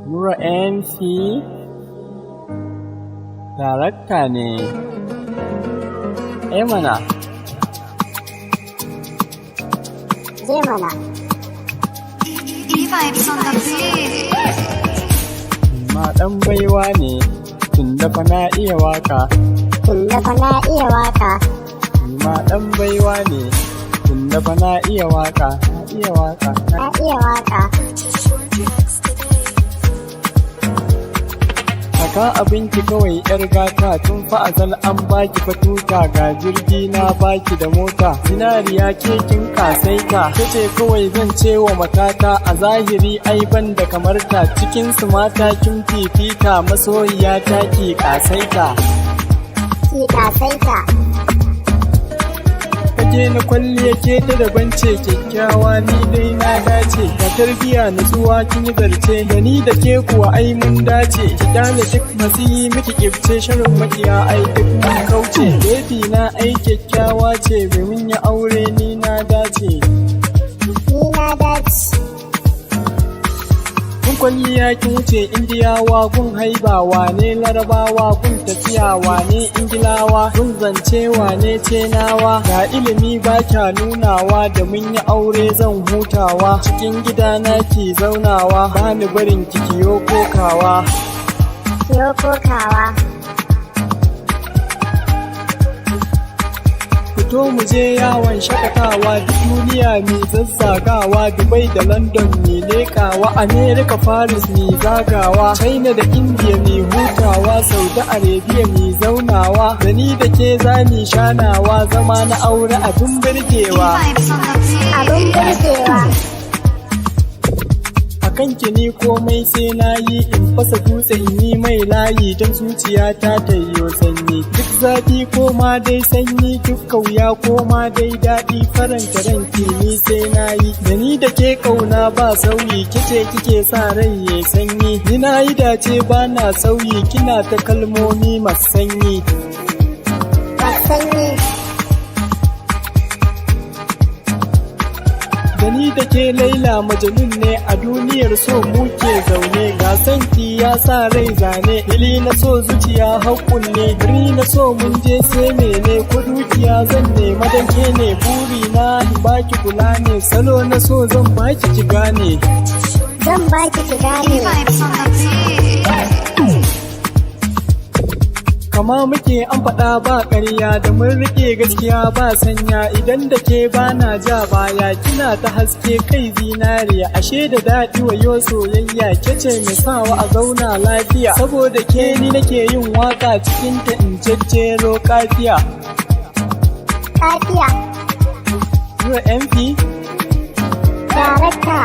Nura NC darakta ne. Mana. Je mana. E-Vibes on the beat. Ma ɗan baiwa ne, tunda fa na iya waka. Tunda fa na iya waka. Ma ɗan baiwa ne, tunda fa na iya waka. Na iya waka. Na iya waka. Saka abinki kawai yar gata, tun fa azal an baki fatuta, ga jirgi na baki da mota. Zinariya ke kin kasaita, kace kawai zan ce wa matata, a zahiri ai ban da kamarta, cikin su mata kin fifita, masoyiya ta ki kasaita. Ki kasaita. Kake na kwalliya ke ta daban ce, kyakkyawa ni dai na dace, da tarbiya nutsuwa kin yi zarce, da ni da ke kuwa ai mun dace, ki dale duk masu yi miki kibce, shirin makiya ai duk mun kauce, baby na ai kyakkyawa ce, domin ya aure ni na dace. Ni na dace. Kun kwalliya kin wuce indiyawa, gun haibawa ne larabawa, gun tafiyawa ne ingilawa, gun zancewa ne cenawa, ga ilimi ba kya nunawa, da mun yi aure zan hutawa, cikin gidana ki zaunawa, ba ni barin ki kiyo kokawa. Kiyo kokawa. Fito mu je yawon shakatawa, duk duniya mai zazzagawa, Dubai da London mai lekawa, America Paris mai zagawa, China da India mai hutawa, Saudi Arabia mai zaunawa, da ni da ke zani shanawa, zama na aure abin birgewa. E-Vibes on the beat. Abin burgewa. Kanki ni komai sai na yi, in fasa dutse in yi mai layi, don zuciya ta tayyo sanyi, duk zafi ko ma dai sanyi, duk kauya ko ma dai daɗi, faranta ranki ni sai na yi, da ni da ke kauna ba sauyi, kice kike sa rai ya sanyi, ni na yi dace ba na sauyi, kina ta kalmomi masu sanyi. Sanyi. Da ni da ke Laila Majanun ne, a duniyar so muke zaune, ga sanki ya sa rai zane, ili na so zuciya haƙƙun ne, biri na so mun je sai mene, ko dukiya zan nema dan ke ne, buri na baki kula ne, salo na so zan baki ki gane. Zan baki ki gane. E-Vibes on the beat. Kama muke an faɗa ba ƙarya, da mun riƙe gaskiya ba sanya, idan da ke bana ja baya, kina ta haske kai zinariya, ashe da daɗi wayo soyayya, kece mai sawa a zauna lafiya, saboda ke ni nake yin waka cikin ta in jejjero kafiya. Lafiya. Nura NC darakta.